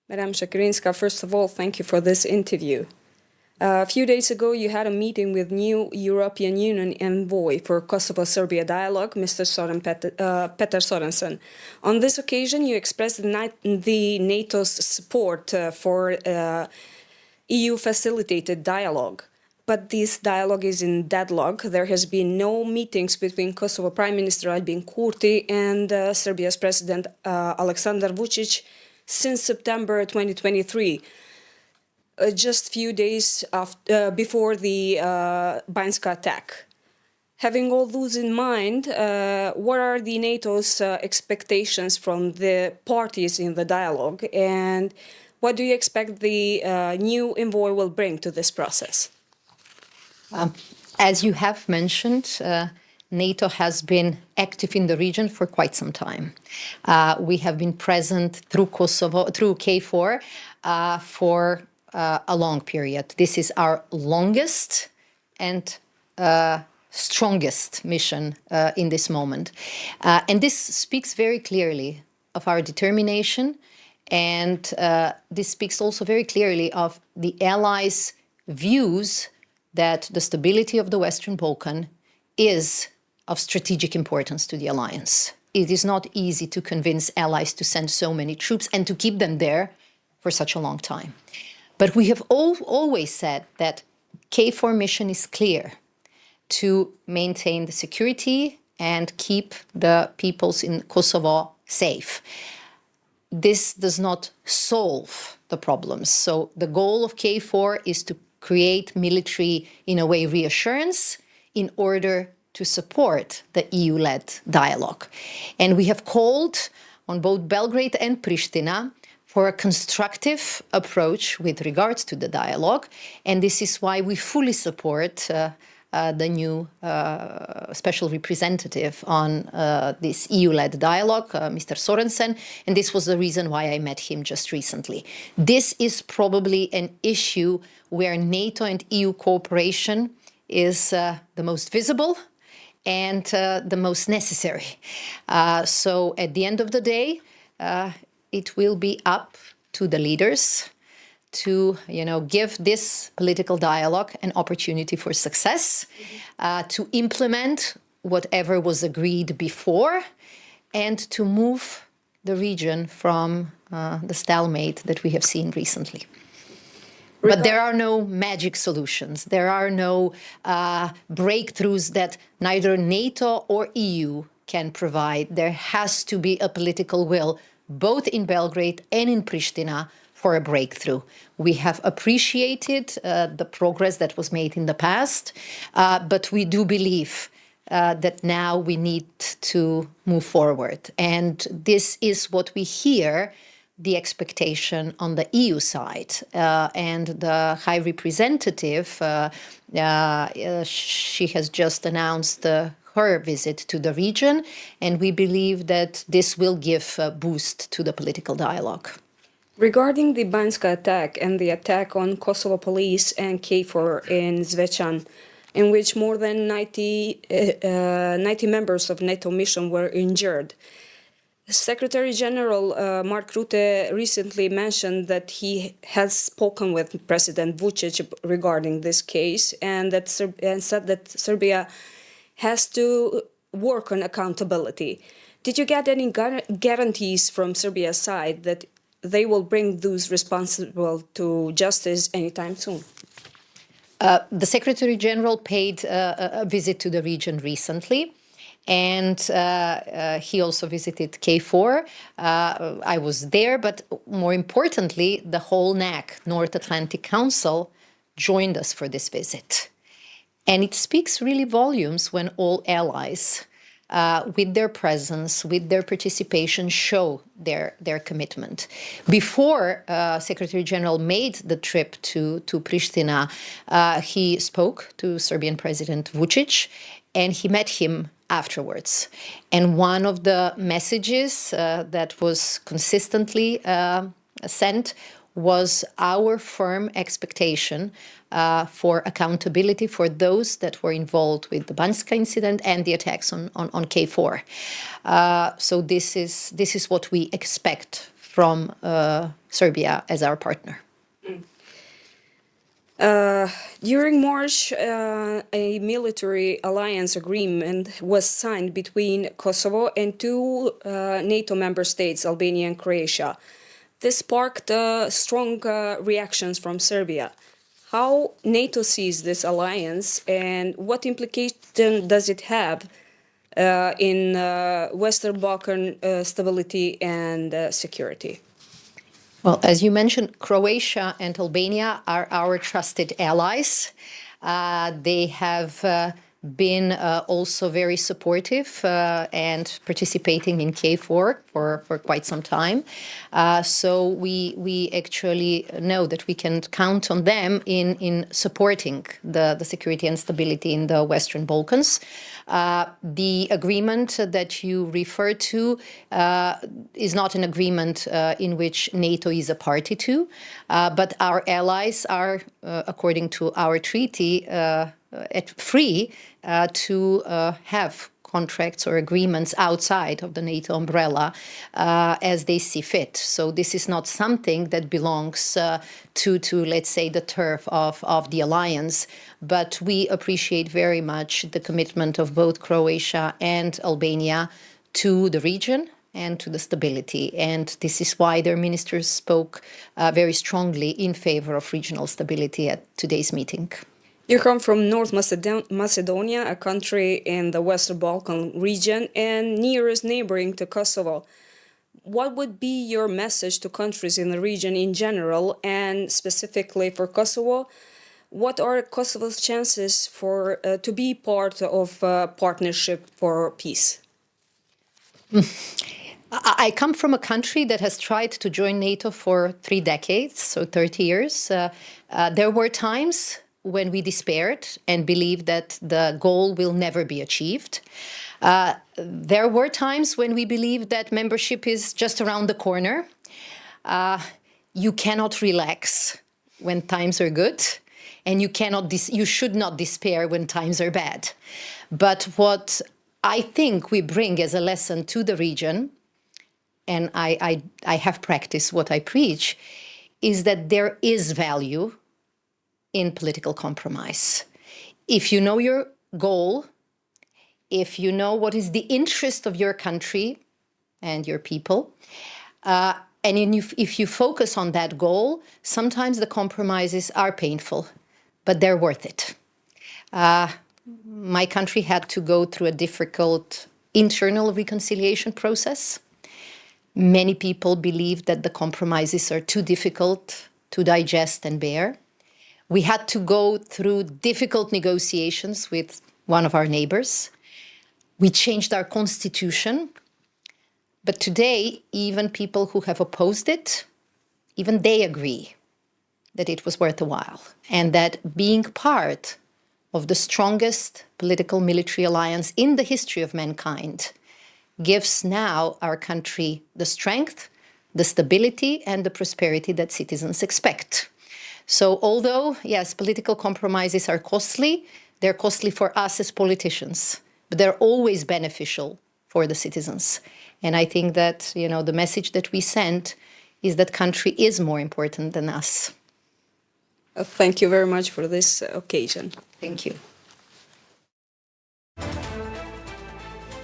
Madam Shekerinska, first of all, thank you for this interview. A few days ago, you had a meeting with new European Union envoy for Kosovo-Serbia dialogue, Mr. Peter Sorensen. On this occasion, you expressed the NATO's support for EU-facilitated dialogue. But this dialogue is in deadlock. There has been no meetings between Kosovo Prime Minister Albin Kurti and Serbia's President Aleksandar Vučić since September 2023. Just a few days before the Banjska attack. Having all those in mind, what are the NATO's expectations from the parties in the dialogue, and what do you expect the new envoy will bring to this process? As you have mentioned, NATO has been active in the region for quite some time. We have been present through Kosovo, through KFOR, for a long period. This is our longest and strongest mission in this moment. And this speaks very clearly of our determination, and this speaks also very clearly of the allies' views that the stability of the Western Balkan is of strategic importance to the alliance. It is not easy to convince allies to send so many troops and to keep them there for such a long time. But we have always said that KFOR mission is clear: to maintain the security and keep the peoples in Kosovo safe. This does not solve the problems. So the goal of KFOR is to create military, in a way, reassurance in order to support the EU-led dialogue. And we have called on both Belgrade and Pristina for a constructive approach with regards to the dialogue. And this is why we fully support the new special representative on this EU-led dialogue, Mr. Sorensen, and this was the reason why I met him just recently. This is probably an issue where NATO and EU cooperation is the most visible and the most necessary. So at the end of the day, it will be up to the leaders to, give this political dialogue an opportunity for success, to implement whatever was agreed before, and to move the region from the stalemate that we have seen recently. But there are no magic solutions. There are no breakthroughs that neither NATO or EU can provide. There has to be a political will, both in Belgrade and in Pristina, for a breakthrough. We have appreciated the progress that was made in the past, but we do believe that now we need to move forward. And this is what we hear, the expectation on the EU side. And the High Representative, she has just announced her visit to the region, and we believe that this will give a boost to the political dialogue. Regarding the Banjska attack and the attack on Kosovo police and KFOR in Zvečan, in which more than 90 members of NATO mission were injured, Secretary General Mark Rutte recently mentioned that he has spoken with President Vučić regarding this case, and said that Serbia has to work on accountability. Did you get any guarantees from Serbia's side that they will bring those responsible to justice anytime soon? The Secretary General paid a visit to the region recently, and he also visited KFOR. I was there, but more importantly, the whole NAC, North Atlantic Council, joined us for this visit. And it speaks really volumes when all allies, with their presence, with their participation, show their commitment. Before Secretary General made the trip to Pristina, he spoke to Serbian President Vučić, and he met him afterwards. And one of the messages that was consistently sent was our firm expectation for accountability for those that were involved with the Banjska incident and the attacks on KFOR. So this is what we expect from Serbia as our partner. During March, a military alliance agreement was signed between Kosovo and two NATO member states, Albania and Croatia. This sparked strong reactions from Serbia. How NATO sees this alliance and what implication does it have in Western Balkan stability and security? Well, as you mentioned, Croatia and Albania are our trusted allies. They have been also very supportive and participating in KFOR for quite some time. So we actually know that we can count on them in supporting the security and stability in the Western Balkans. The agreement that you refer to is not an agreement in which NATO is a party to, but our allies are, according to our treaty, free to have contracts or agreements outside of the NATO umbrella as they see fit. So this is not something that belongs to let's say, the turf of the alliance, but we appreciate very much the commitment of both Croatia and Albania to the region and to the stability. And this is why their ministers spoke very strongly in favor of regional stability at today's meeting. You come from North Macedonia, a country in the Western Balkan region and nearest neighboring to Kosovo. What would be your message to countries in the region in general and specifically for Kosovo? What are Kosovo's chances for to be part of a partnership for peace? I come from a country that has tried to join NATO for 3 decades, so 30 years. There were times when we despaired and believed that the goal will never be achieved. There were times when we believed that membership is just around the corner. You cannot relax when times are good, and you should not despair when times are bad. But what I think we bring as a lesson to the region, and I have practiced what I preach, is that there is value in political compromise. If you know your goal, if you know what is the interest of your country and your people, and if you focus on that goal, sometimes the compromises are painful, but they're worth it. My country had to go through a difficult internal reconciliation process. Many people believe that the compromises are too difficult to digest and bear. We had to go through difficult negotiations with one of our neighbors. We changed our constitution. But today, even people who have opposed it, even they agree that it was worth a while, and that being part of the strongest political military alliance in the history of mankind gives now our country the strength, the stability, and the prosperity that citizens expect. So although, yes, political compromises are costly, they're costly for us as politicians, but they're always beneficial for the citizens. And I think that, the message that we sent is that country is more important than us. Thank you very much for this occasion. Thank you.